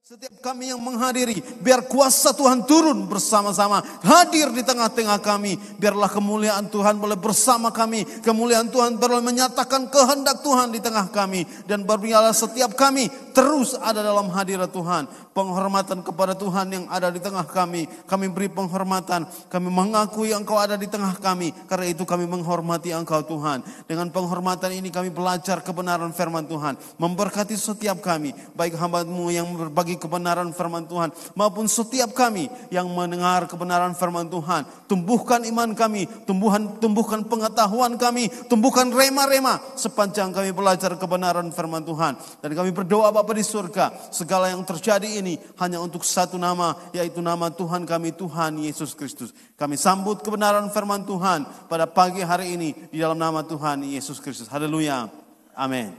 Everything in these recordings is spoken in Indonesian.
Setiap kami yang menghadiri, biar kuasa Tuhan turun bersama-sama, hadir di tengah-tengah kami. Biarlah kemuliaan Tuhan boleh bersama kami, kemuliaan Tuhan boleh menyatakan kehendak Tuhan di tengah kami. Dan biarlah setiap kami terus ada dalam hadirat Tuhan. Penghormatan kepada Tuhan yang ada di tengah kami. Kami beri penghormatan, kami mengakui Engkau ada di tengah kami. Karena itu kami menghormati Engkau Tuhan. Dengan penghormatan ini kami belajar kebenaran firman Tuhan. Memberkati setiap kami, baik hamba-Mu yang berbagi kebenaran firman Tuhan maupun setiap kami yang mendengar kebenaran firman Tuhan. Tumbuhkan iman kami, tumbuhkan pengetahuan kami, tumbuhkan rema-rema sepanjang kami belajar kebenaran firman Tuhan. Dan kami berdoa Bapa di surga, segala yang terjadi ini hanya untuk satu nama, yaitu nama Tuhan kami, Tuhan Yesus Kristus. Kami sambut kebenaran firman Tuhan pada pagi hari ini di dalam nama Tuhan Yesus Kristus. Haleluya. Amin.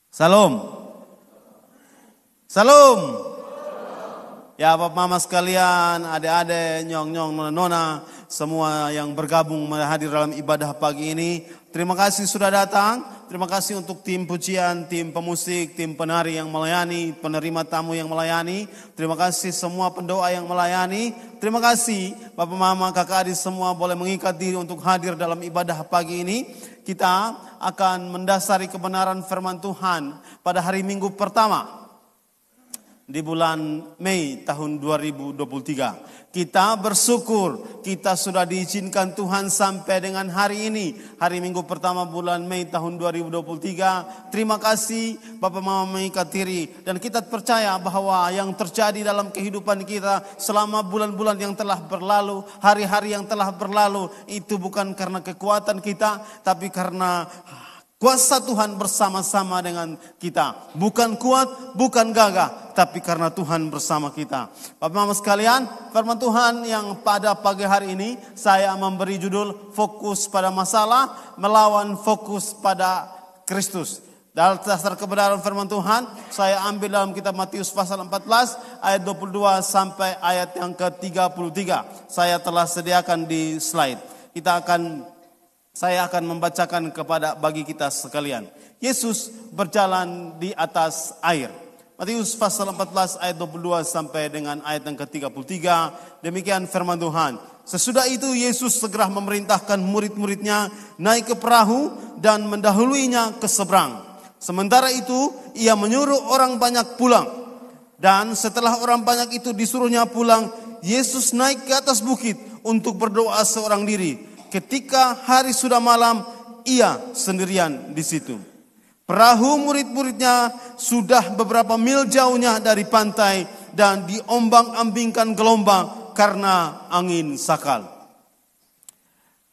Salam. Salam. Ya Bapak Mama sekalian, adik-adik, nyong-nyong, nona, semua yang bergabung hadir dalam ibadah pagi ini. Terima kasih sudah datang. Terima kasih untuk tim pujian, tim pemusik, tim penari yang melayani, penerima tamu yang melayani. Terima kasih semua pendoa yang melayani. Terima kasih Bapak Mama, kakak adik semua boleh mengikat diri untuk hadir dalam ibadah pagi ini. Kita akan mendasari kebenaran firman Tuhan pada hari Minggu pertama di bulan Mei tahun 2023. Kita bersyukur kita sudah diizinkan Tuhan sampai dengan hari ini. Hari Minggu pertama bulan Mei tahun 2023. Terima kasih Bapak Mama mengikat diri. Dan kita percaya bahwa yang terjadi dalam kehidupan kita selama bulan-bulan yang telah berlalu, hari-hari yang telah berlalu, itu bukan karena kekuatan kita, tapi karena kuasa Tuhan bersama-sama dengan kita. Bukan kuat, bukan gagah, tapi karena Tuhan bersama kita. Bapak Mama sekalian, firman Tuhan yang pada pagi hari ini saya memberi judul fokus pada masalah melawan fokus pada Kristus. Dalam dasar kebenaran firman Tuhan, saya ambil dalam kitab Matius pasal 14 ayat 22 sampai ayat yang ke-33. Saya telah sediakan di slide. Saya akan membacakan kepada bagi kita sekalian. Yesus berjalan di atas air. Matius pasal 14 ayat 22 sampai dengan ayat yang ke-33. Demikian firman Tuhan. Sesudah itu Yesus segera memerintahkan murid-muridnya naik ke perahu dan mendahuluinya ke seberang. Sementara itu ia menyuruh orang banyak pulang. Dan setelah orang banyak itu disuruhnya pulang, Yesus naik ke atas bukit untuk berdoa seorang diri. Ketika hari sudah malam, ia sendirian di situ. Perahu murid-muridnya sudah beberapa mil jauhnya dari pantai dan diombang-ambingkan gelombang karena angin sakal.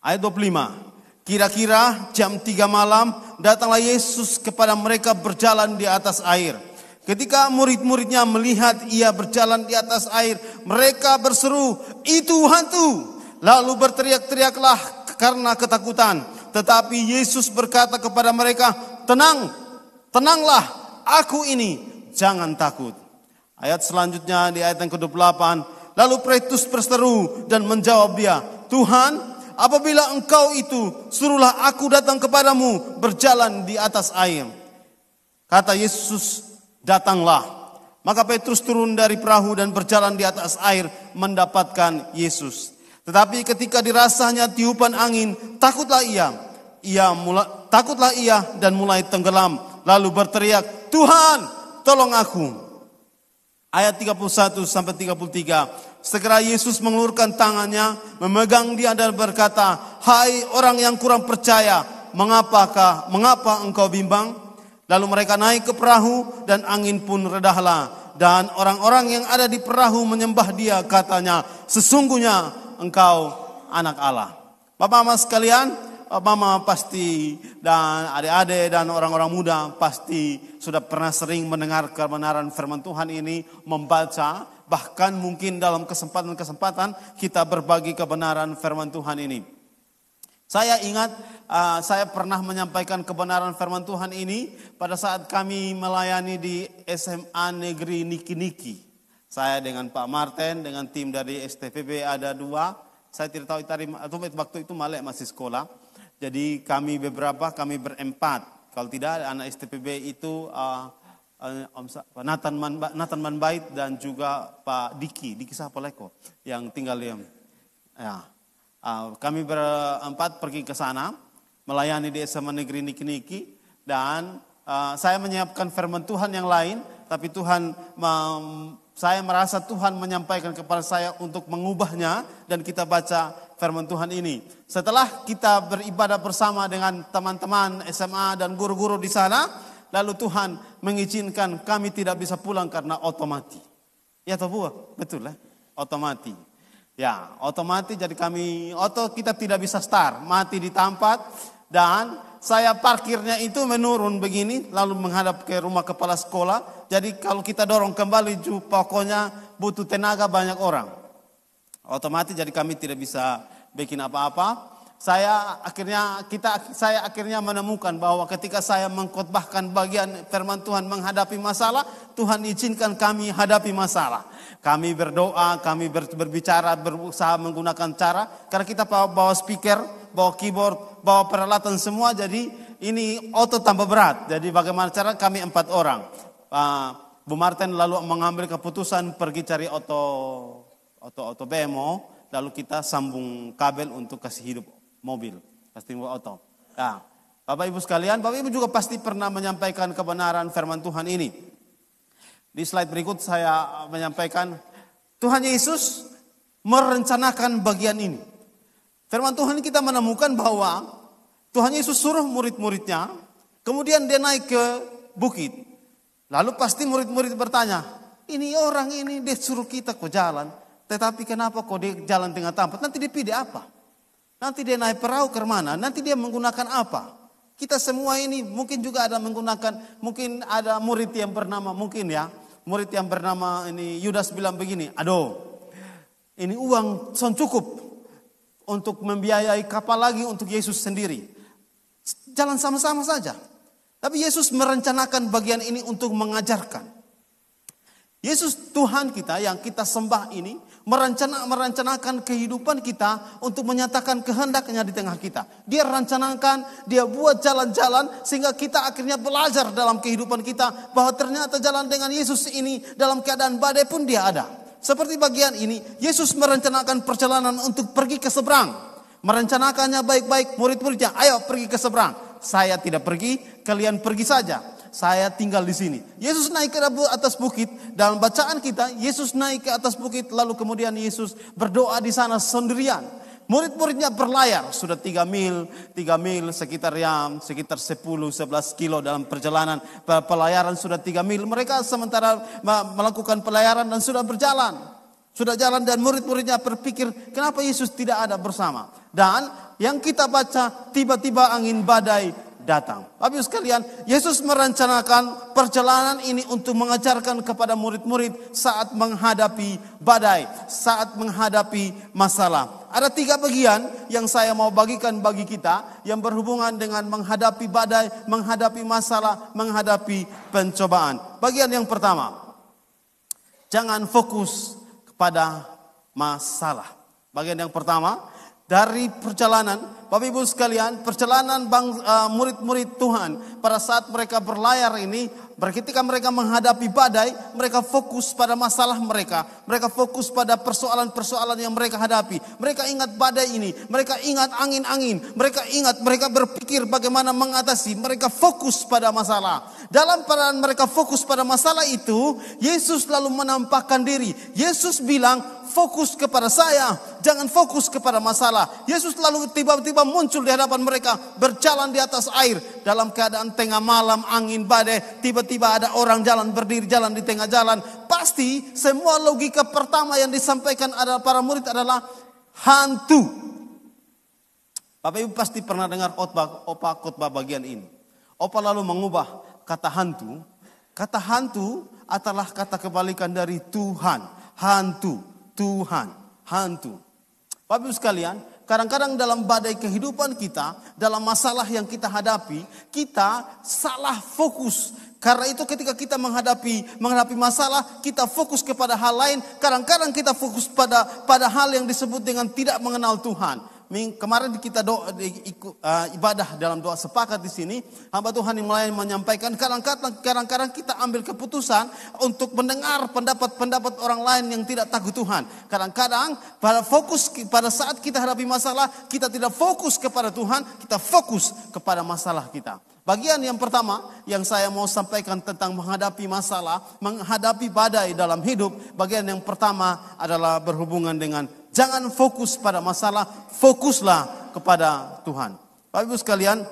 Ayat 25. Kira-kira jam 3 malam datanglah Yesus kepada mereka berjalan di atas air. Ketika murid-muridnya melihat ia berjalan di atas air, mereka berseru, "Itu hantu!" Lalu berteriak-teriaklah karena ketakutan. Tetapi Yesus berkata kepada mereka, tenanglah, aku ini, jangan takut. Ayat selanjutnya di ayat yang ke-28. Lalu Petrus berseru dan menjawab dia, "Tuhan, apabila engkau itu, suruhlah aku datang kepadamu berjalan di atas air." Kata Yesus, "Datanglah." Maka Petrus turun dari perahu dan berjalan di atas air mendapatkan Yesus. Tetapi ketika dirasanya tiupan angin, takutlah ia dan mulai tenggelam. Lalu berteriak, "Tuhan, tolong aku." Ayat 31 sampai 33. Segera Yesus mengulurkan tangannya, memegang dia dan berkata, "Hai orang yang kurang percaya, mengapa engkau bimbang?" Lalu mereka naik ke perahu dan angin pun redahlah. Dan orang-orang yang ada di perahu menyembah dia, katanya, "Sesungguhnya engkau anak Allah." Bapak Mama sekalian, Bapak Mama pasti dan adik-adik dan orang-orang muda pasti sudah pernah sering mendengar kebenaran firman Tuhan ini, membaca, bahkan mungkin dalam kesempatan-kesempatan kita berbagi kebenaran firman Tuhan ini. Saya ingat saya pernah menyampaikan kebenaran firman Tuhan ini pada saat kami melayani di SMA Negeri Niki-Niki. Saya dengan Pak Martin, dengan tim dari STPB ada 2. Saya tidak tahu waktu itu Malek masih sekolah. Jadi kami berempat. Kalau tidak anak STPB itu Nathan Manbait dan juga Pak Diki Sapaleko yang tinggal di ya. Kami berempat pergi ke sana melayani di SMA Negeri Niki-Niki dan saya menyiapkan firman Tuhan yang lain, tapi saya merasa Tuhan menyampaikan kepada saya untuk mengubahnya dan kita baca firman Tuhan ini. Setelah kita beribadah bersama dengan teman-teman SMA dan guru-guru di sana, lalu Tuhan mengizinkan kami tidak bisa pulang karena otomati. Ya toh Bu? Betul lah, otomati. Ya, otomati jadi kita tidak bisa start, mati di tempat dan saya parkirnya itu menurun begini lalu menghadap ke rumah kepala sekolah. Jadi kalau kita dorong kembali pokoknya butuh tenaga banyak orang. Otomatis jadi kami tidak bisa bikin apa-apa. Saya akhirnya menemukan bahwa ketika saya mengkhotbahkan bagian firman Tuhan menghadapi masalah, Tuhan izinkan kami hadapi masalah. Kami berdoa, kami berbicara, berusaha menggunakan cara karena kita bawa speaker, bawa keyboard, bawa peralatan semua, jadi ini auto tambah berat. Jadi bagaimana cara kami 4 orang. Bu Martin lalu mengambil keputusan pergi cari auto BMO, lalu kita sambung kabel untuk kasih hidup mobil, pasti auto. Nah, Bapak Ibu sekalian, Bapak Ibu juga pasti pernah menyampaikan kebenaran firman Tuhan ini. Di slide berikut saya menyampaikan Tuhan Yesus merencanakan bagian ini. Firman Tuhan kita menemukan bahwa Tuhan Yesus suruh murid-muridnya, kemudian dia naik ke bukit. Lalu pasti murid-murid bertanya, ini orang ini dia suruh kita ke jalan, tetapi kenapa kok dia jalan tengah tempat? Nanti dia pilih apa? Nanti dia naik perahu ke mana? Nanti dia menggunakan apa? Kita semua ini mungkin juga ada menggunakan, mungkin ada murid yang bernama, murid yang bernama ini Yudas bilang begini, aduh ini uang son cukup untuk membiayai kapal lagi untuk Yesus sendiri. Jalan sama-sama saja. Tapi Yesus merencanakan bagian ini untuk mengajarkan. Yesus Tuhan kita yang kita sembah ini merencanakan kehidupan kita untuk menyatakan kehendaknya di tengah kita. Dia rencanakan, dia buat jalan-jalan sehingga kita akhirnya belajar dalam kehidupan kita bahwa ternyata jalan dengan Yesus ini dalam keadaan badai pun dia ada. Seperti bagian ini, Yesus merencanakan perjalanan untuk pergi ke seberang. Merencanakannya baik-baik, murid-muridnya, ayo pergi ke seberang. Saya tidak pergi, kalian pergi saja. Saya tinggal di sini. Yesus naik ke atas bukit. Dalam bacaan kita, Yesus naik ke atas bukit. Lalu kemudian Yesus berdoa di sana sendirian. Murid-muridnya berlayar. Sudah 3 mil sekitar 10-11 kilo dalam perjalanan. Pelayaran sudah 3 mil. Mereka sementara melakukan pelayaran dan sudah berjalan. Sudah jalan dan murid-muridnya berpikir, kenapa Yesus tidak ada bersama? Dan yang kita baca, tiba-tiba angin badai datang. Bapak Ibu sekalian, Yesus merencanakan perjalanan ini untuk mengajarkan kepada murid-murid saat menghadapi badai, saat menghadapi masalah. Ada 3 bagian yang saya mau bagikan bagi kita yang berhubungan dengan menghadapi badai, menghadapi masalah, menghadapi pencobaan. Bagian yang pertama, jangan fokus pada masalah. Bagian yang pertama dari perjalanan, Bapak Ibu sekalian, perjalanan murid-murid Tuhan pada saat mereka berlayar ini, ketika mereka menghadapi badai, mereka fokus pada masalah mereka fokus pada persoalan-persoalan yang mereka hadapi. Mereka ingat badai ini, mereka ingat angin-angin, mereka berpikir bagaimana mengatasi, mereka fokus pada masalah. Dalam peran mereka fokus pada masalah itu, Yesus lalu menampakkan diri. Yesus bilang, fokus kepada saya, jangan fokus kepada masalah. Yesus lalu tiba-tiba muncul di hadapan mereka, berjalan di atas air. Dalam keadaan tengah malam, angin badai, tiba-tiba ada orang berdiri jalan di tengah jalan. Pasti semua logika pertama yang disampaikan adalah para murid adalah hantu. Bapak Ibu pasti pernah dengar khotbah bagian ini. Opa lalu mengubah kata hantu. Kata hantu adalah kata kebalikan dari Tuhan. Hantu, Tuhan, hantu. Bapak Ibu sekalian, kadang-kadang dalam badai kehidupan kita, dalam masalah yang kita hadapi, kita salah fokus. Karena itu ketika kita menghadapi masalah, kita fokus kepada hal lain. Kadang-kadang kita fokus pada hal yang disebut dengan tidak mengenal Tuhan. kemarin kita ibadah dalam doa sepakat di sini, hamba Tuhan yang melayani menyampaikan kadang-kadang kita ambil keputusan untuk mendengar pendapat orang lain yang tidak takut Tuhan. Kadang-kadang pada saat kita hadapi masalah, kita tidak fokus kepada Tuhan, kita fokus kepada masalah kita. Bagian yang pertama yang saya mau sampaikan tentang menghadapi masalah, menghadapi badai dalam hidup. Bagian yang pertama adalah berhubungan dengan jangan fokus pada masalah, fokuslah kepada Tuhan. Bapak Ibu sekalian,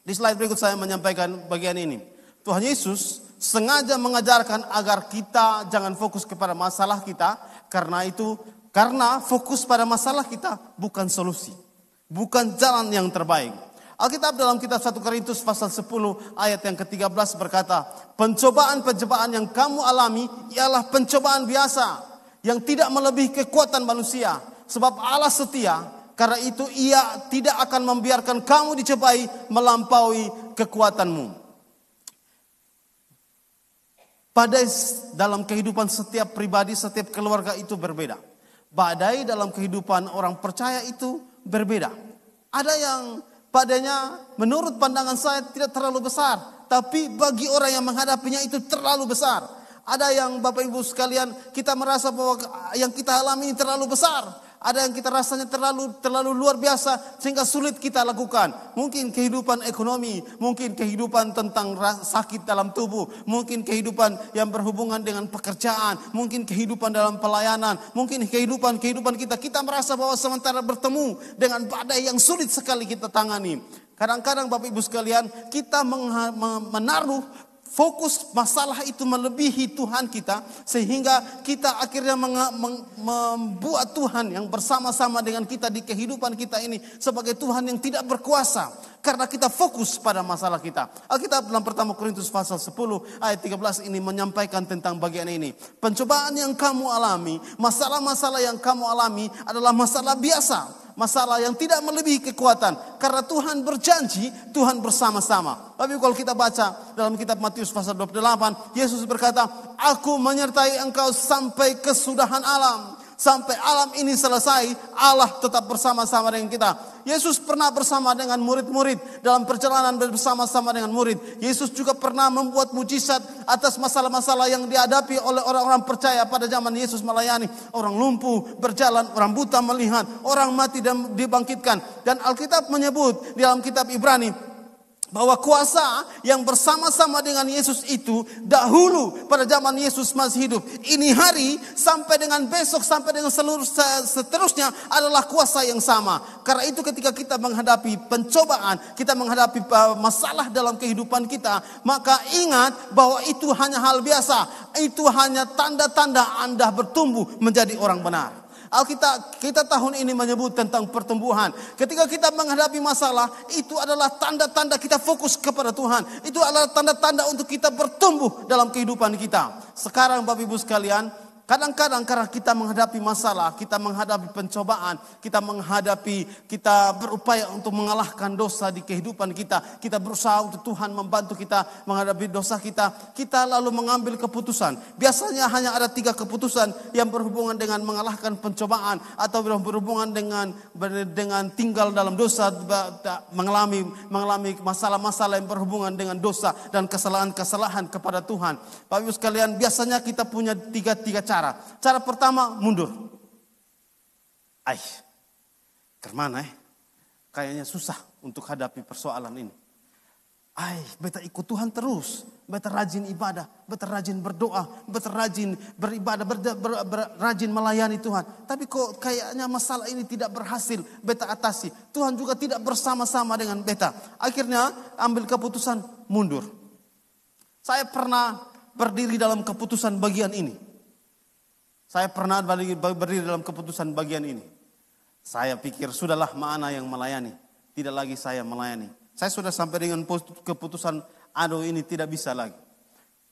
di slide berikut saya menyampaikan bagian ini. Tuhan Yesus sengaja mengajarkan agar kita jangan fokus kepada masalah kita. Karena fokus pada masalah kita bukan solusi, bukan jalan yang terbaik. Alkitab dalam kitab 1 Korintus pasal 10 ayat yang ke-13 berkata, pencobaan-pencobaan yang kamu alami ialah pencobaan biasa yang tidak melebihi kekuatan manusia. Sebab Allah setia, karena itu Ia tidak akan membiarkan kamu dicobai melampaui kekuatanmu. Badai dalam kehidupan setiap pribadi, setiap keluarga itu berbeda. Badai dalam kehidupan orang percaya itu berbeda. Ada yang badainya menurut pandangan saya tidak terlalu besar, tapi bagi orang yang menghadapinya itu terlalu besar. Ada yang Bapak Ibu sekalian kita merasa bahwa yang kita alami ini terlalu besar. Ada yang kita rasanya terlalu luar biasa sehingga sulit kita lakukan. Mungkin kehidupan ekonomi, mungkin kehidupan tentang sakit dalam tubuh, mungkin kehidupan yang berhubungan dengan pekerjaan, mungkin kehidupan dalam pelayanan, mungkin kehidupan kita merasa bahwa sementara bertemu dengan badai yang sulit sekali kita tangani. Kadang-kadang Bapak Ibu sekalian kita menaruh fokus masalah itu melebihi Tuhan kita, sehingga kita akhirnya membuat Tuhan yang bersama-sama dengan kita di kehidupan kita ini sebagai Tuhan yang tidak berkuasa. Karena kita fokus pada masalah kita. Alkitab dalam pertama Korintus pasal 10 ayat 13 ini menyampaikan tentang bagian ini. Pencobaan yang kamu alami, masalah-masalah yang kamu alami adalah masalah biasa. Masalah yang tidak melebihi kekuatan. Karena Tuhan berjanji, Tuhan bersama-sama. Tapi kalau kita baca dalam kitab Matius pasal 28, Yesus berkata, aku menyertai engkau sampai kesudahan alam. Sampai alam ini selesai, Allah tetap bersama-sama dengan kita. Yesus pernah bersama dengan murid-murid dalam perjalanan bersama-sama dengan murid. Yesus juga pernah membuat mujizat atas masalah-masalah yang dihadapi oleh orang-orang percaya pada zaman Yesus melayani. Orang lumpuh berjalan, orang buta melihat, orang mati dan dibangkitkan. Dan Alkitab menyebut di dalam kitab Ibrani bahwa kuasa yang bersama-sama dengan Yesus itu dahulu pada zaman Yesus masih hidup. Ini hari sampai dengan besok sampai dengan seterusnya adalah kuasa yang sama. Karena itu ketika kita menghadapi pencobaan, kita menghadapi masalah dalam kehidupan kita, maka ingat bahwa itu hanya hal biasa. Itu hanya tanda-tanda Anda bertumbuh menjadi orang benar. Kita tahun ini menyebut tentang pertumbuhan. Ketika kita menghadapi masalah, itu adalah tanda-tanda kita fokus kepada Tuhan. Itu adalah tanda-tanda untuk kita bertumbuh dalam kehidupan kita. Sekarang Bapak Ibu sekalian, kadang-kadang karena kita menghadapi masalah, kita menghadapi pencobaan, kita berupaya untuk mengalahkan dosa di kehidupan kita. Kita berusaha untuk Tuhan membantu kita menghadapi dosa kita. Kita lalu mengambil keputusan. Biasanya hanya ada 3 keputusan yang berhubungan dengan mengalahkan pencobaan atau berhubungan dengan tinggal dalam dosa, mengalami masalah-masalah yang berhubungan dengan dosa dan kesalahan-kesalahan kepada Tuhan. Bapak Ibu sekalian, biasanya kita punya tiga cara. Cara pertama, mundur. Kemana kayaknya susah untuk hadapi persoalan ini. Beta ikut Tuhan terus. Beta rajin ibadah, beta rajin berdoa, beta rajin beribadah, rajin melayani Tuhan. Tapi kok kayaknya masalah ini tidak berhasil beta atasi. Tuhan juga tidak bersama-sama dengan beta. Akhirnya ambil keputusan mundur. Saya pernah berdiri dalam keputusan bagian ini. Saya pernah berdiri dalam keputusan bagian ini. Saya pikir sudahlah mana yang melayani. Tidak lagi saya melayani. Saya sudah sampai dengan keputusan ini tidak bisa lagi.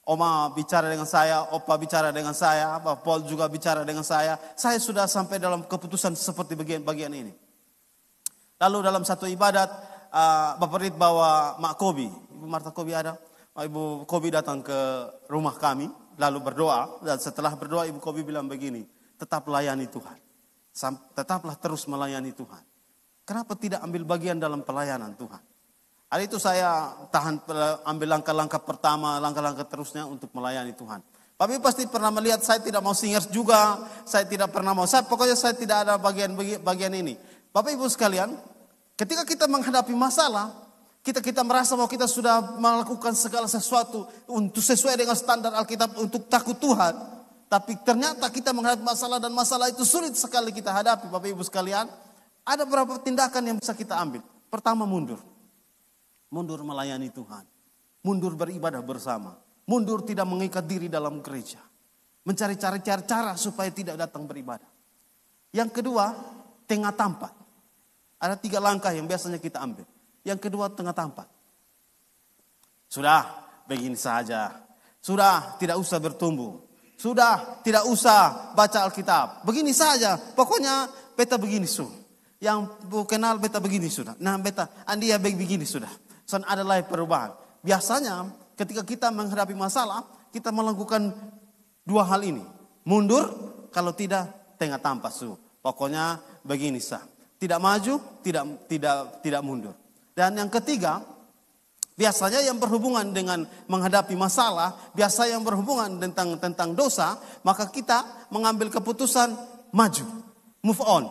Oma bicara dengan saya, Opa bicara dengan saya, Paul juga bicara dengan saya. Saya sudah sampai dalam keputusan seperti bagian ini. Lalu dalam satu ibadat, Bapak Rid bawa Mak Kobi. Ibu Marta Kobi ada. Ibu Kobi datang ke rumah kami. Lalu berdoa, dan setelah berdoa Ibu Kobi bilang begini, tetap layani Tuhan. Tetaplah terus melayani Tuhan. kenapa tidak ambil bagian dalam pelayanan Tuhan? Hari itu saya ambil langkah-langkah pertama, langkah-langkah terusnya untuk melayani Tuhan. Bapak Ibu pasti pernah melihat saya tidak mau singers juga, saya tidak pernah mau, pokoknya saya tidak ada bagian ini. Bapak Ibu sekalian, ketika kita menghadapi masalah, kita merasa bahwa kita sudah melakukan segala sesuatu untuk sesuai dengan standar Alkitab untuk takut Tuhan. Tapi ternyata kita menghadapi masalah dan masalah itu sulit sekali kita hadapi. Bapak Ibu sekalian, ada beberapa tindakan yang bisa kita ambil. Pertama, mundur. Mundur melayani Tuhan. Mundur beribadah bersama. Mundur tidak mengikat diri dalam gereja. Mencari cara supaya tidak datang beribadah. Yang kedua, tengah tampat. Ada 3 langkah yang biasanya kita ambil. Yang kedua, tengah tampat. Sudah, begini saja. Sudah, tidak usah bertumbuh. Sudah, tidak usah baca Alkitab. Begini saja, pokoknya beta begini sudah. Yang kenal beta begini sudah. Nah beta, Andia begini sudah. Dan ada lagi perubahan. Biasanya ketika kita menghadapi masalah, kita melakukan 2 hal ini. Mundur, kalau tidak tengah tampak su. Pokoknya begini sah. Tidak maju, tidak mundur. Dan yang ketiga, biasanya yang berhubungan dengan menghadapi masalah, biasa yang berhubungan tentang dosa, maka kita mengambil keputusan maju, move on.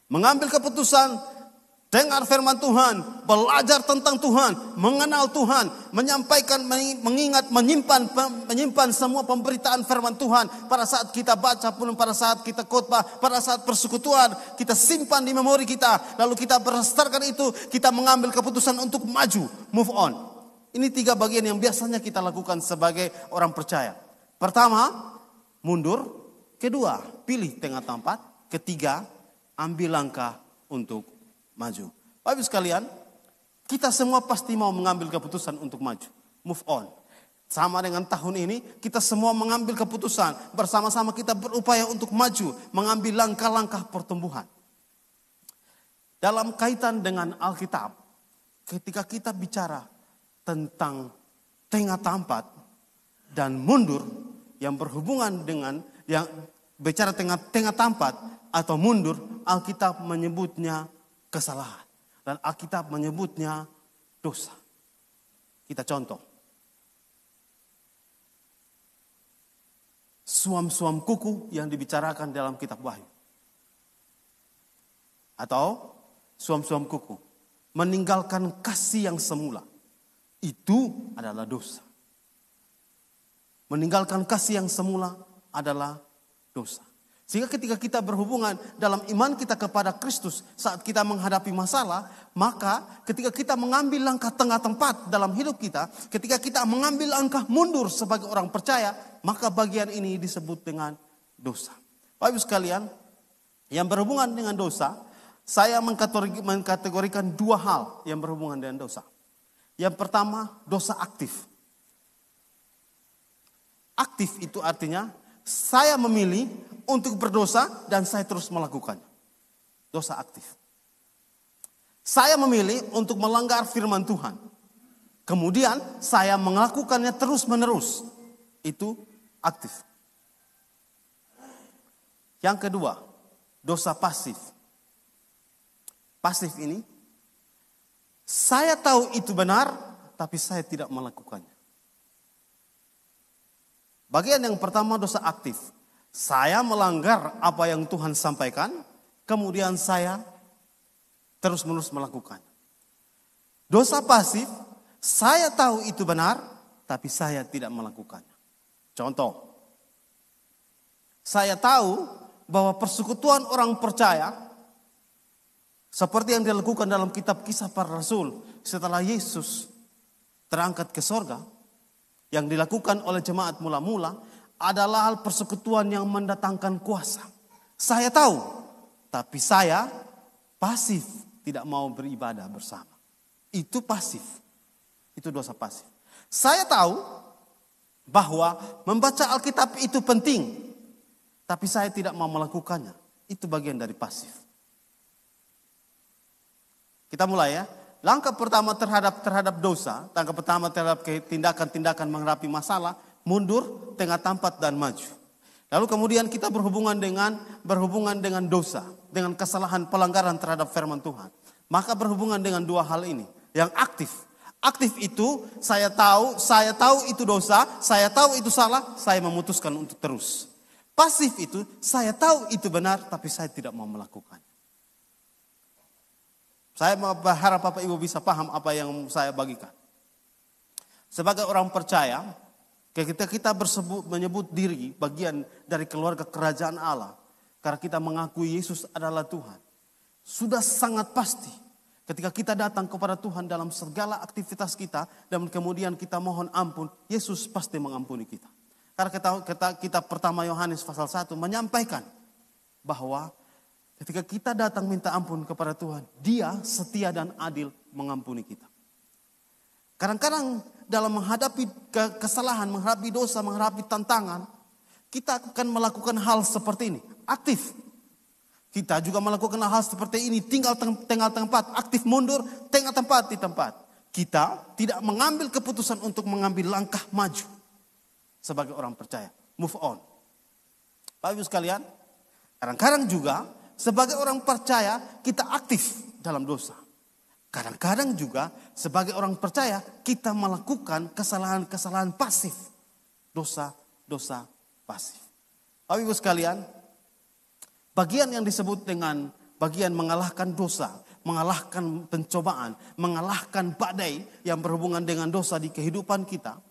Mengambil keputusan dengar firman Tuhan, belajar tentang Tuhan, mengenal Tuhan, menyampaikan, mengingat, menyimpan semua pemberitaan firman Tuhan. Pada saat kita baca pun, pada saat kita khotbah, pada saat persekutuan, kita simpan di memori kita. Lalu kita berdasarkan itu, kita mengambil keputusan untuk maju, move on. Ini 3 bagian yang biasanya kita lakukan sebagai orang percaya. Pertama, mundur. Kedua, pilih tengah tempat. Ketiga, ambil langkah untuk maju. Bapak Ibu sekalian, kita semua pasti mau mengambil keputusan untuk maju, move on. Sama dengan tahun ini, kita semua mengambil keputusan, bersama-sama kita berupaya untuk maju, mengambil langkah-langkah pertumbuhan. Dalam kaitan dengan Alkitab, ketika kita bicara tentang tengah tempat dan mundur, yang berhubungan dengan yang bicara tengah tempat atau mundur, Alkitab menyebutnya kesalahan. Dan Alkitab menyebutnya dosa. Kita contoh. Suam-suam kuku yang dibicarakan dalam kitab Wahyu. Atau suam-suam kuku. Meninggalkan kasih yang semula. Itu adalah dosa. Meninggalkan kasih yang semula adalah dosa. Sehingga ketika kita berhubungan dalam iman kita kepada Kristus saat kita menghadapi masalah, maka ketika kita mengambil langkah tengah tempat dalam hidup kita, ketika kita mengambil langkah mundur sebagai orang percaya, maka bagian ini disebut dengan dosa. Bapak Ibu sekalian, yang berhubungan dengan dosa, saya mengkategorikan 2 hal yang berhubungan dengan dosa. Yang pertama, dosa aktif. Aktif itu artinya saya memilih untuk berdosa dan saya terus melakukannya. Dosa aktif. Saya memilih untuk melanggar firman Tuhan. Kemudian saya melakukannya terus menerus. Itu aktif. Yang kedua, dosa pasif. Pasif ini, saya tahu itu benar, tapi saya tidak melakukannya. Bagian yang pertama dosa aktif. Saya melanggar apa yang Tuhan sampaikan, kemudian saya terus-menerus melakukan. Dosa pasif, saya tahu itu benar, tapi saya tidak melakukannya. Contoh, saya tahu bahwa persekutuan orang percaya, seperti yang dilakukan dalam kitab Kisah Para Rasul, setelah Yesus terangkat ke sorga, yang dilakukan oleh jemaat mula-mula adalah hal persekutuan yang mendatangkan kuasa. Saya tahu, tapi saya pasif, tidak mau beribadah bersama. Itu pasif, itu dosa pasif. Saya tahu bahwa membaca Alkitab itu penting, tapi saya tidak mau melakukannya. Itu bagian dari pasif. Kita mulai ya. Langkah pertama terhadap dosa, langkah pertama terhadap tindakan-tindakan menghadapi masalah, mundur, tengah tempat dan maju. Lalu kemudian kita berhubungan dengan dosa. dengan kesalahan pelanggaran terhadap firman Tuhan. Maka berhubungan dengan dua hal ini. Yang aktif. Aktif itu saya tahu itu dosa, saya tahu itu salah, saya memutuskan untuk terus. Pasif itu saya tahu itu benar tapi saya tidak mau melakukan. Saya berharap Bapak Ibu bisa paham apa yang saya bagikan. Sebagai orang percaya, ketika kita menyebut diri bagian dari keluarga kerajaan Allah, karena kita mengakui Yesus adalah Tuhan, sudah sangat pasti ketika kita datang kepada Tuhan dalam segala aktivitas kita dan kemudian kita mohon ampun, Yesus pasti mengampuni kita. Karena kita pertama Yohanes pasal 1 menyampaikan bahwa ketika kita datang minta ampun kepada Tuhan, Dia setia dan adil mengampuni kita. Kadang-kadang dalam menghadapi kesalahan, menghadapi dosa, menghadapi tantangan, kita akan melakukan hal seperti ini, aktif. Kita juga melakukan hal seperti ini, tinggal tempat, aktif mundur, tinggal tempat di tempat. Kita tidak mengambil keputusan untuk mengambil langkah maju sebagai orang percaya, move on. Bapak Ibu sekalian, kadang-kadang juga sebagai orang percaya kita aktif dalam dosa. Kadang-kadang juga sebagai orang percaya kita melakukan kesalahan-kesalahan pasif. Dosa pasif. Bapak Ibu sekalian, bagian yang disebut dengan bagian mengalahkan dosa, mengalahkan pencobaan, mengalahkan badai yang berhubungan dengan dosa di kehidupan kita.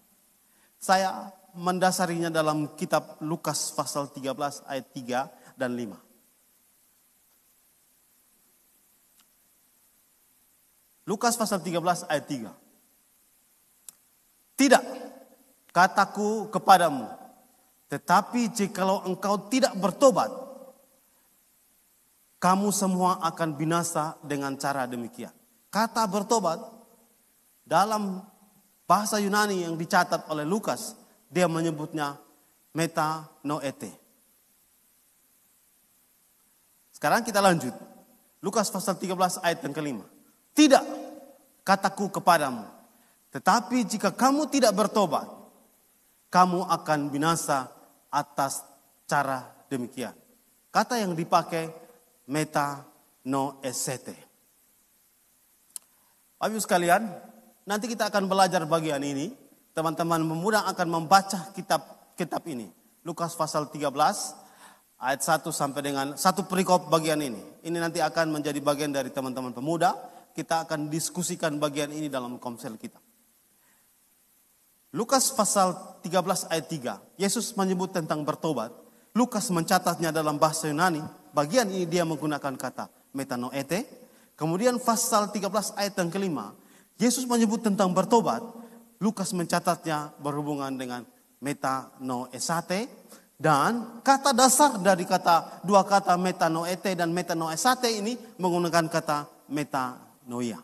Saya mendasarinya dalam kitab Lukas pasal 13 ayat 3 dan 5. Lukas pasal 13 ayat 3. Tidak, kataku kepadamu, tetapi jikalau engkau tidak bertobat, kamu semua akan binasa dengan cara demikian. Kata bertobat dalam bahasa Yunani yang dicatat oleh Lukas, dia menyebutnya metanoete. Sekarang kita lanjut. Lukas pasal 13 ayat yang kelima. Tidak, kataku kepadamu, tetapi jika kamu tidak bertobat, kamu akan binasa atas cara demikian. Kata yang dipakai metanoesete. Bapak Ibu sekalian, nanti kita akan belajar bagian ini. Teman-teman pemuda akan membaca kitab ini. Lukas pasal 13 ayat 1 sampai dengan 1 perikop bagian ini. Ini nanti akan menjadi bagian dari teman-teman pemuda. Kita akan diskusikan bagian ini dalam komsel kita. Lukas pasal 13 ayat 3. Yesus menyebut tentang bertobat. Lukas mencatatnya dalam bahasa Yunani. Bagian ini dia menggunakan kata metanoete. Kemudian pasal 13 ayat yang kelima. Yesus menyebut tentang bertobat. Lukas mencatatnya berhubungan dengan metanoesate. Dan kata dasar dari dua kata metanoete dan metanoesate ini menggunakan kata metanoia.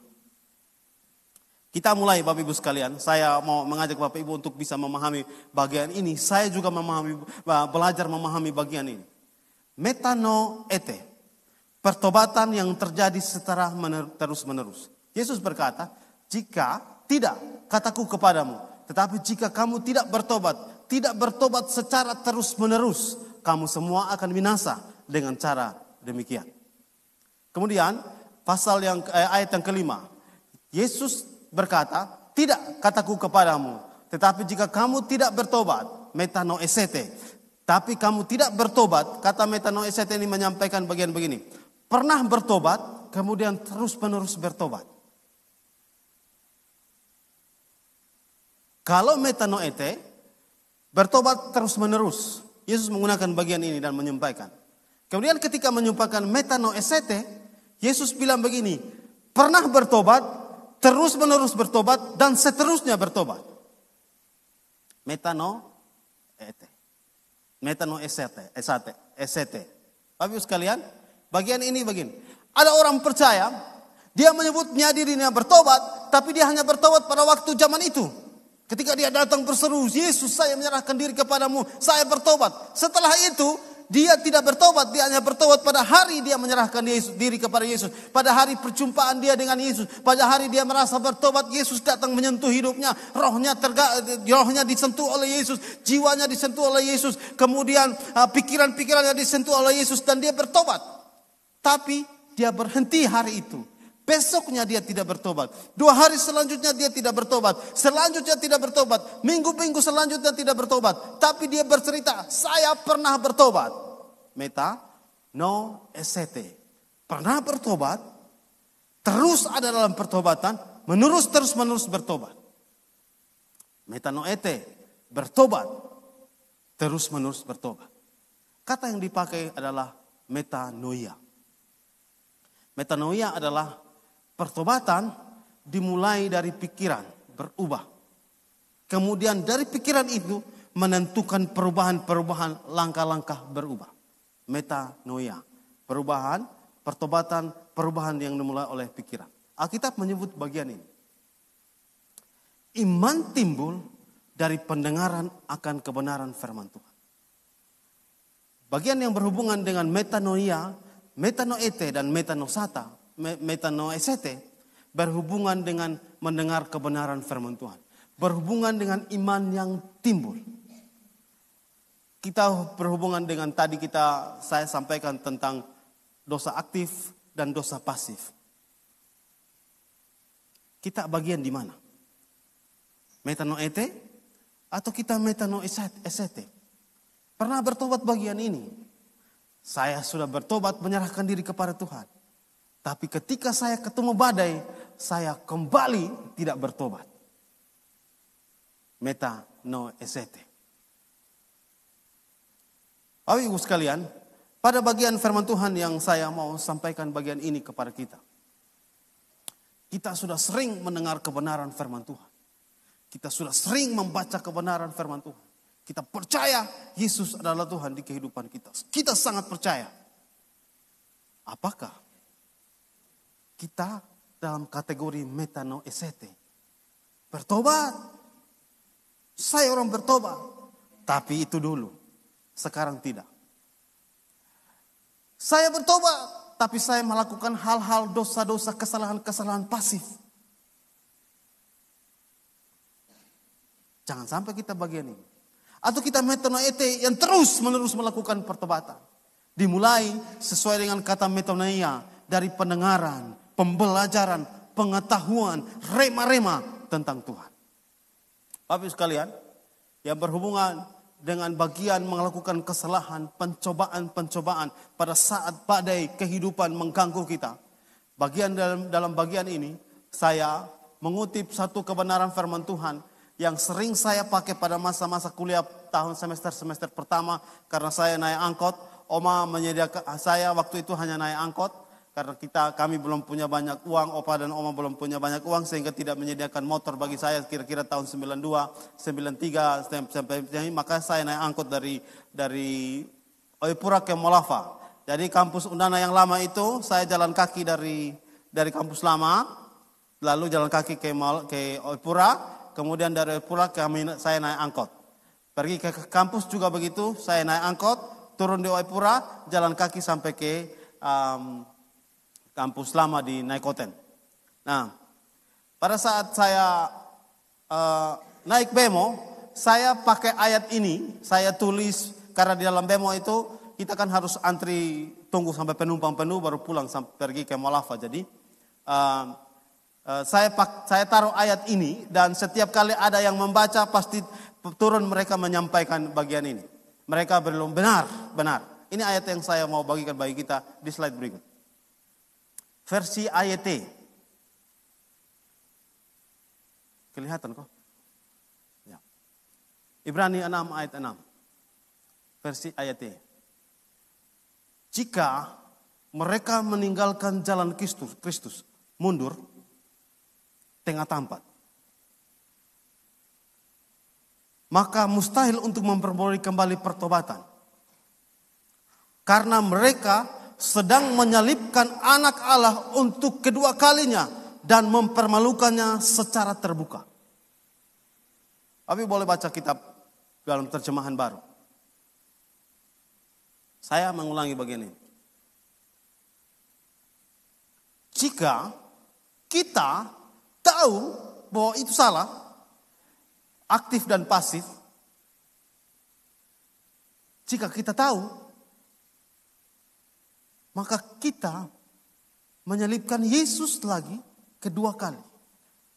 Kita mulai Bapak Ibu sekalian. Saya mau mengajak Bapak Ibu untuk bisa memahami bagian ini. Saya juga belajar memahami bagian ini. Metanoete, pertobatan yang terjadi secara terus menerus. Yesus berkata, jika tidak, kataku kepadamu, tetapi jika kamu tidak bertobat secara terus menerus, kamu semua akan binasa dengan cara demikian. Kemudian pasal ayat yang kelima, Yesus berkata, tidak, kataku kepadamu, tetapi jika kamu tidak bertobat, metanoesete, tapi kamu tidak bertobat, kata metanoesete ini menyampaikan bagian begini, pernah bertobat, kemudian terus menerus bertobat. Kalau metanoete, bertobat terus menerus, Yesus menggunakan bagian ini dan menyampaikan. Kemudian ketika menyampaikan metanoesete, Yesus bilang begini, pernah bertobat, terus menerus bertobat, dan seterusnya bertobat. Metanoete. Metanoesete. Bapak Ibu sekalian, bagian ini begini. Ada orang percaya, dia menyebutnya dirinya bertobat, tapi dia hanya bertobat pada waktu zaman itu. Ketika dia datang berseru, Yesus saya menyerahkan diri kepadamu, saya bertobat. Setelah itu, dia tidak bertobat, dia hanya bertobat pada hari dia menyerahkan diri kepada Yesus. Pada hari perjumpaan dia dengan Yesus. Pada hari dia merasa bertobat, Yesus datang menyentuh hidupnya. Rohnya disentuh oleh Yesus. Jiwanya disentuh oleh Yesus. Kemudian pikiran-pikirannya disentuh oleh Yesus dan dia bertobat. Tapi dia berhenti hari itu. Besoknya dia tidak bertobat. 2 hari selanjutnya dia tidak bertobat. Selanjutnya tidak bertobat. Minggu-minggu selanjutnya tidak bertobat. Tapi dia bercerita, saya pernah bertobat. Meta no esete. Pernah bertobat. Terus ada dalam pertobatan. Terus-menerus bertobat. Meta no ete. Bertobat. Terus-menerus bertobat. Kata yang dipakai adalah metanoia. Metanoia adalah pertobatan dimulai dari pikiran, berubah. Kemudian dari pikiran itu menentukan perubahan-perubahan, langkah-langkah berubah. Metanoia, perubahan, pertobatan, perubahan yang dimulai oleh pikiran. Alkitab menyebut bagian ini. Iman timbul dari pendengaran akan kebenaran firman Tuhan. Bagian yang berhubungan dengan metanoia, metanoete dan metanoesete berhubungan dengan mendengar kebenaran firman Tuhan. Berhubungan dengan iman yang timbul. Kita berhubungan dengan saya sampaikan tentang dosa aktif dan dosa pasif. Kita bagian di mana? Metanoete atau kita metanoesete? Pernah bertobat bagian ini. Saya sudah bertobat menyerahkan diri kepada Tuhan. Tapi ketika saya ketemu badai, saya kembali tidak bertobat. Metanoesete. Bapak Ibu sekalian, pada bagian firman Tuhan yang saya mau sampaikan bagian ini kepada kita. Kita sudah sering mendengar kebenaran firman Tuhan. Kita sudah sering membaca kebenaran firman Tuhan. Kita percaya Yesus adalah Tuhan di kehidupan kita. Kita sangat percaya. Apakah kita dalam kategori metanoesete? Bertobat. Saya orang bertobat. Tapi itu dulu. Sekarang tidak. Saya bertobat. Tapi saya melakukan hal-hal dosa-dosa, kesalahan-kesalahan pasif. Jangan sampai kita bagian ini. Atau kita metanoete yang terus-menerus melakukan pertobatan. Dimulai sesuai dengan kata metanoia dari pendengaran, pembelajaran, pengetahuan, rema-rema tentang Tuhan. Bapak sekalian, yang berhubungan dengan bagian melakukan kesalahan, pencobaan-pencobaan pada saat badai kehidupan mengganggu kita. Bagian dalam bagian ini, saya mengutip satu kebenaran firman Tuhan yang sering saya pakai pada masa-masa kuliah tahun semester pertama karena saya naik angkot. Oma menyediakan saya waktu itu hanya naik angkot karena kami belum punya banyak uang, opa dan oma belum punya banyak uang sehingga tidak menyediakan motor bagi saya kira-kira tahun 92, 93 sampai maka saya naik angkot dari Oipura ke Molava. Jadi kampus Undana yang lama itu saya jalan kaki dari kampus lama lalu jalan kaki ke Oipura. Kemudian dari Oipura saya naik angkot. Pergi ke kampus juga begitu, saya naik angkot, turun di Oipura, jalan kaki sampai ke kampus lama di Naikoten. Nah, pada saat saya naik bemo, saya pakai ayat ini, saya tulis karena di dalam bemo itu kita kan harus antri tunggu sampai penumpang penuh baru pulang sampai pergi ke Molava. Jadi saya taruh ayat ini dan setiap kali ada yang membaca pasti turun mereka menyampaikan bagian ini. Mereka belum benar. Ini ayat yang saya mau bagikan bagi kita di slide berikut. Versi AYT. Kelihatan kok? Ya. Ibrani 6 ayat 6. Versi AYT. Jika mereka meninggalkan jalan Kristus, mundur, tengah tampat, maka mustahil untuk memperoleh kembali pertobatan. Karena mereka sedang menyalibkan anak Allah untuk kedua kalinya dan mempermalukannya secara terbuka. Tapi boleh baca kitab dalam terjemahan baru. Saya mengulangi bagian ini. Jika kita tahu bahwa itu salah, aktif dan pasif. Jika kita tahu, maka kita menyelipkan Yesus lagi kedua kali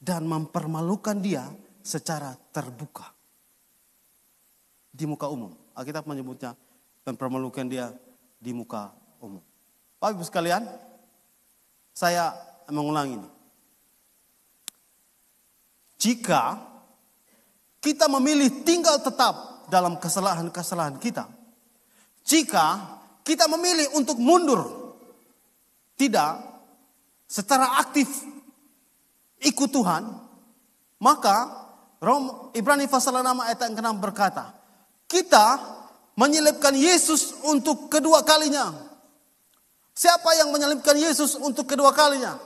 dan mempermalukan dia secara terbuka di muka umum. Alkitab menyebutnya mempermalukan dia di muka umum. Bapak Ibu sekalian, saya mengulangi ini. Jika kita memilih tinggal tetap dalam kesalahan-kesalahan kita, jika kita memilih untuk mundur, tidak secara aktif ikut Tuhan, maka Ibrani pasal 6 ayat yang ke-6 berkata, kita menyelipkan Yesus untuk kedua kalinya. Siapa yang menyelipkan Yesus untuk kedua kalinya?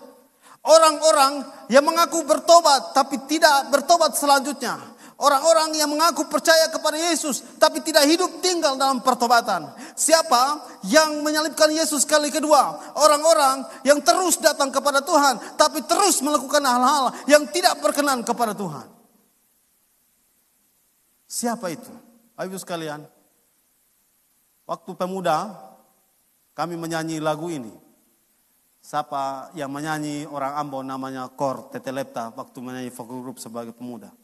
Orang-orang yang mengaku bertobat tapi tidak bertobat selanjutnya. Orang-orang yang mengaku percaya kepada Yesus tapi tidak hidup tinggal dalam pertobatan. Siapa yang menyalibkan Yesus kali kedua? Orang-orang yang terus datang kepada Tuhan tapi terus melakukan hal-hal yang tidak berkenan kepada Tuhan. Siapa itu? Bapak Ibu sekalian, waktu pemuda kami menyanyi lagu ini. Siapa yang menyanyi orang Ambon namanya Kor Tetelepta waktu menyanyi fokus group sebagai pemuda.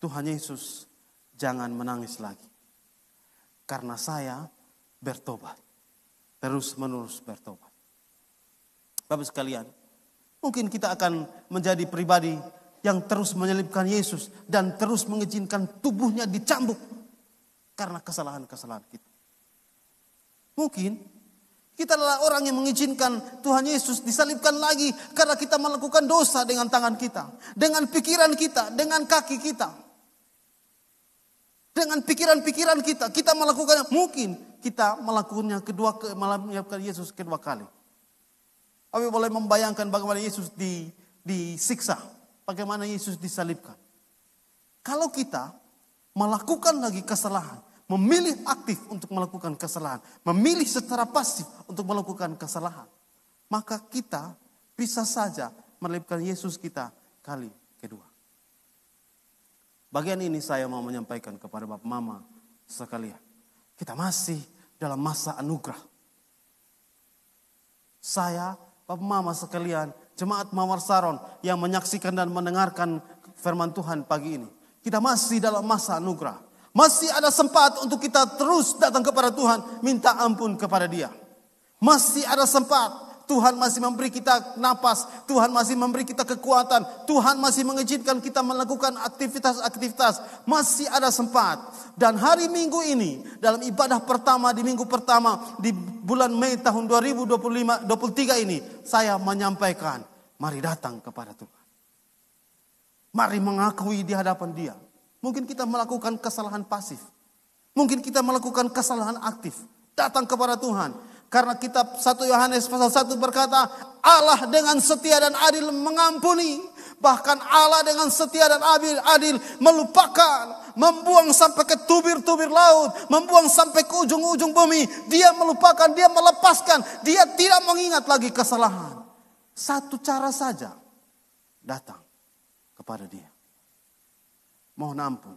Tuhan Yesus, jangan menangis lagi. Karena saya bertobat. Terus menerus bertobat. Bapak sekalian, mungkin kita akan menjadi pribadi yang terus menyelipkan Yesus dan terus mengizinkan tubuhnya dicambuk karena kesalahan-kesalahan kita. Mungkin kita adalah orang yang mengizinkan Tuhan Yesus disalibkan lagi karena kita melakukan dosa dengan tangan kita, dengan pikiran kita, dengan kaki kita. Dengan pikiran-pikiran kita melakukannya. Mungkin kita melakukannya menyalibkan Yesus kedua kali. Tapi boleh membayangkan bagaimana Yesus disiksa, bagaimana Yesus disalibkan. Kalau kita melakukan lagi kesalahan, memilih aktif untuk melakukan kesalahan, memilih secara pasif untuk melakukan kesalahan, maka kita bisa saja menyalibkan Yesus kita kali kedua. Bagian ini saya mau menyampaikan kepada Bapak Mama sekalian. Kita masih dalam masa anugerah. Saya, Bapak Mama sekalian, Jemaat Mawar Saron yang menyaksikan dan mendengarkan firman Tuhan pagi ini. Kita masih dalam masa anugerah. Masih ada sempat untuk kita terus datang kepada Tuhan, minta ampun kepada Dia. Masih ada sempat. Tuhan masih memberi kita napas, Tuhan masih memberi kita kekuatan, Tuhan masih mengizinkan kita melakukan aktivitas-aktivitas, masih ada sempat. Dan hari Minggu ini, dalam ibadah pertama di minggu pertama di bulan Mei tahun 2023 ini, saya menyampaikan, mari datang kepada Tuhan. Mari mengakui di hadapan Dia. Mungkin kita melakukan kesalahan pasif, mungkin kita melakukan kesalahan aktif, datang kepada Tuhan. Karena kitab 1 Yohanes pasal 1 berkata, Allah dengan setia dan adil mengampuni. Bahkan Allah dengan setia dan adil melupakan. Membuang sampai ke tubir-tubir laut. Membuang sampai ke ujung-ujung bumi. Dia melupakan, dia melepaskan. Dia tidak mengingat lagi kesalahan. Satu cara saja. Datang kepada Dia. Mohon ampun.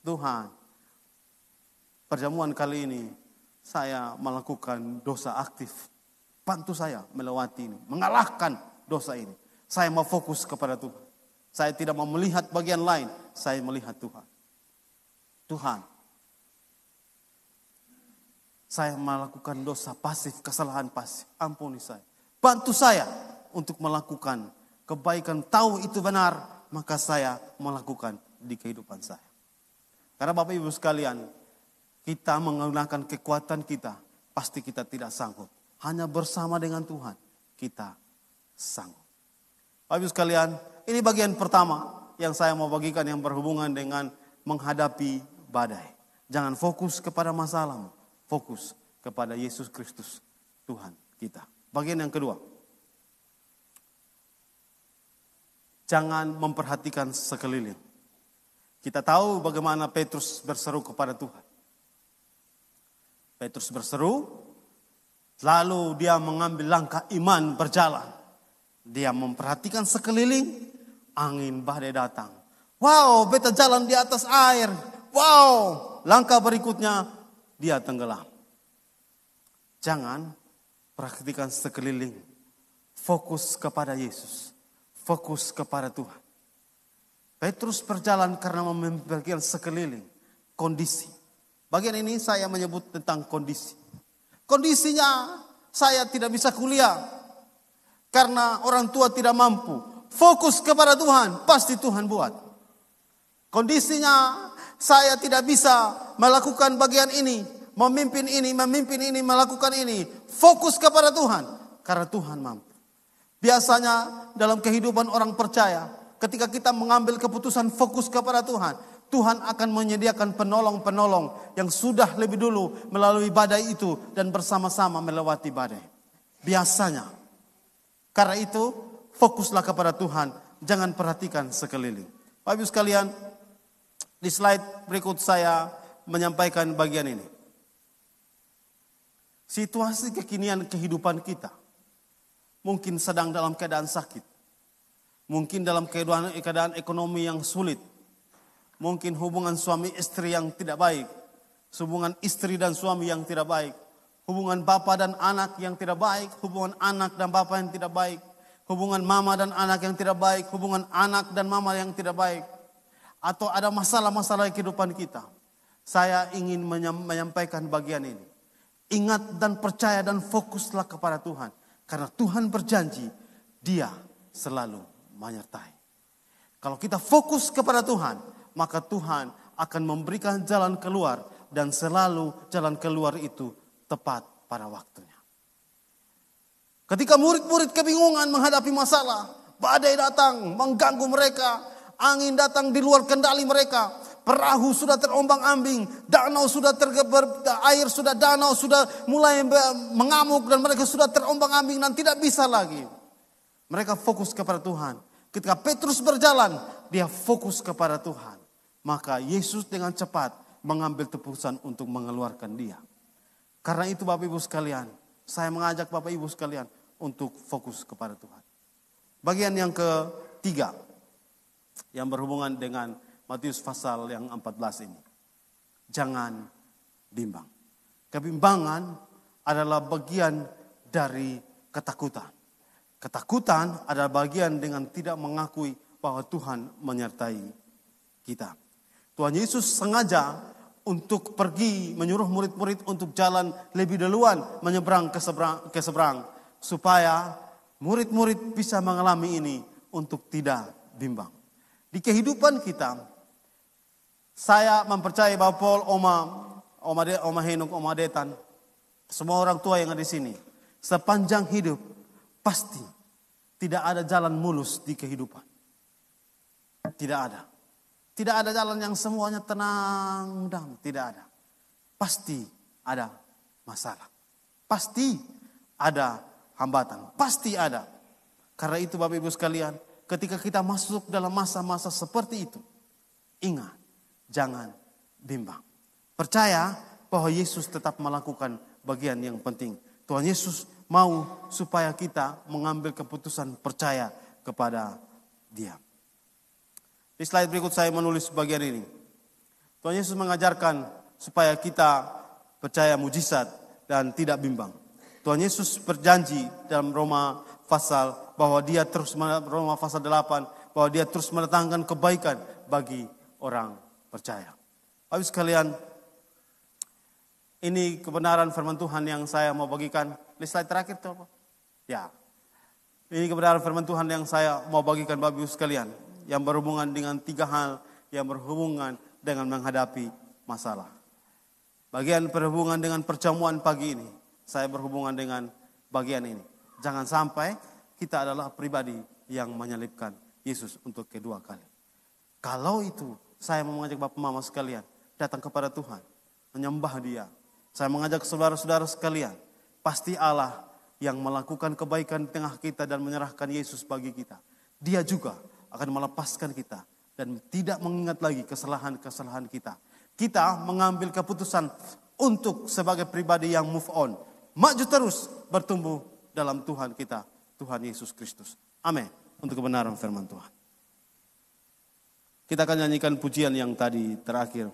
Tuhan, perjamuan kali ini saya melakukan dosa aktif. Bantu saya melewati ini. Mengalahkan dosa ini. Saya mau fokus kepada Tuhan. Saya tidak mau melihat bagian lain. Saya melihat Tuhan. Tuhan. Saya melakukan dosa pasif, kesalahan pasif. Ampuni saya. Bantu saya untuk melakukan kebaikan. Tahu itu benar. Maka saya melakukan di kehidupan saya. Karena Bapak Ibu sekalian, kita menggunakan kekuatan kita, pasti kita tidak sanggup. Hanya bersama dengan Tuhan, kita sanggup. Bapak Ibu sekalian, ini bagian pertama yang saya mau bagikan yang berhubungan dengan menghadapi badai. Jangan fokus kepada masalahmu, fokus kepada Yesus Kristus, Tuhan kita. Bagian yang kedua, jangan memperhatikan sekeliling. Kita tahu bagaimana Petrus berseru kepada Tuhan. Petrus berseru, lalu dia mengambil langkah iman berjalan. Dia memperhatikan sekeliling, angin badai datang. Wow, beta jalan di atas air. Wow, langkah berikutnya dia tenggelam. Jangan Perhatikan sekeliling. Fokus kepada Yesus. Fokus kepada Tuhan. Petrus berjalan karena memperhatikan sekeliling. Kondisi. Bagian ini saya menyebut tentang kondisi. Kondisinya saya tidak bisa kuliah. Karena orang tua tidak mampu. Fokus kepada Tuhan. Pasti Tuhan buat. Kondisinya saya tidak bisa melakukan bagian ini. Memimpin ini, melakukan ini. Fokus kepada Tuhan. Karena Tuhan mampu. Biasanya dalam kehidupan orang percaya, ketika kita mengambil keputusan fokus kepada Tuhan, Tuhan akan menyediakan penolong-penolong yang sudah lebih dulu melalui badai itu dan bersama-sama melewati badai. Biasanya. Karena itu, fokuslah kepada Tuhan. Jangan perhatikan sekeliling. Bapak Ibu sekalian, di slide berikut saya menyampaikan bagian ini. Situasi kekinian kehidupan kita. Mungkin sedang dalam keadaan sakit. Mungkin dalam keadaan ekonomi yang sulit. Mungkin hubungan suami istri yang tidak baik. Hubungan istri dan suami yang tidak baik. Hubungan bapa dan anak yang tidak baik. Hubungan anak dan bapa yang tidak baik. Hubungan mama dan anak yang tidak baik. Hubungan anak dan mama yang tidak baik. Atau ada masalah-masalah kehidupan kita. Saya ingin menyampaikan bagian ini. Ingat dan percaya dan fokuslah kepada Tuhan. Karena Tuhan berjanji, Dia selalu menyertai. Kalau kita fokus kepada Tuhan, maka Tuhan akan memberikan jalan keluar. Dan selalu jalan keluar itu tepat pada waktunya. Ketika murid-murid kebingungan menghadapi masalah, badai datang mengganggu mereka, angin datang di luar kendali mereka. Perahu sudah terombang-ambing, danau sudah air sudah danau sudah mulai mengamuk dan mereka sudah terombang-ambing dan tidak bisa lagi. Mereka fokus kepada Tuhan. Ketika Petrus berjalan, dia fokus kepada Tuhan. Maka Yesus dengan cepat mengambil keputusan untuk mengeluarkan dia. Karena itu Bapak Ibu sekalian, saya mengajak Bapak Ibu sekalian untuk fokus kepada Tuhan. Bagian yang ketiga yang berhubungan dengan Matius pasal yang 14 ini. Jangan bimbang. Kebimbangan adalah bagian dari ketakutan. Ketakutan adalah bagian dengan tidak mengakui bahwa Tuhan menyertai kita. Tuhan Yesus sengaja untuk pergi menyuruh murid-murid untuk jalan lebih duluan menyeberang ke seberang. Supaya murid-murid bisa mengalami ini untuk tidak bimbang. Di kehidupan kita, saya mempercayai bahwa Paul, Oma Henok, Oma Detan, semua orang tua yang ada di sini, sepanjang hidup pasti tidak ada jalan mulus di kehidupan. Tidak ada. Tidak ada jalan yang semuanya tenang, damai. Tidak ada. Pasti ada masalah. Pasti ada hambatan. Pasti ada. Karena itu Bapak Ibu sekalian, ketika kita masuk dalam masa-masa seperti itu, ingat. Jangan bimbang. Percaya bahwa Yesus tetap melakukan bagian yang penting. Tuhan Yesus mau supaya kita mengambil keputusan percaya kepada Dia. Di slide berikut saya menulis bagian ini. Tuhan Yesus mengajarkan supaya kita percaya mujizat dan tidak bimbang. Tuhan Yesus berjanji dalam Roma pasal bahwa Roma pasal 8 bahwa Dia terus mendatangkan kebaikan bagi orang percaya. Bapak sekalian, ini kebenaran firman Tuhan yang saya mau bagikan. Di slide terakhir itu apa? Ya. Ini kebenaran firman Tuhan yang saya mau bagikan Bapak Ibu sekalian. Yang berhubungan dengan 3 hal yang berhubungan dengan menghadapi masalah. Bagian berhubungan dengan perjamuan pagi ini. Saya berhubungan dengan bagian ini. Jangan sampai kita adalah pribadi yang menyalibkan Yesus untuk kedua kali. Kalau itu, saya mau mengajak Bapak Mama sekalian datang kepada Tuhan, menyembah Dia. Saya mengajak saudara-saudara sekalian, pasti Allah yang melakukan kebaikan di tengah kita dan menyerahkan Yesus bagi kita. Dia juga akan melepaskan kita dan tidak mengingat lagi kesalahan-kesalahan kita. Kita mengambil keputusan untuk sebagai pribadi yang move on, maju terus bertumbuh dalam Tuhan kita, Tuhan Yesus Kristus. Amin. Untuk kebenaran firman Tuhan. Kita akan nyanyikan pujian yang tadi terakhir.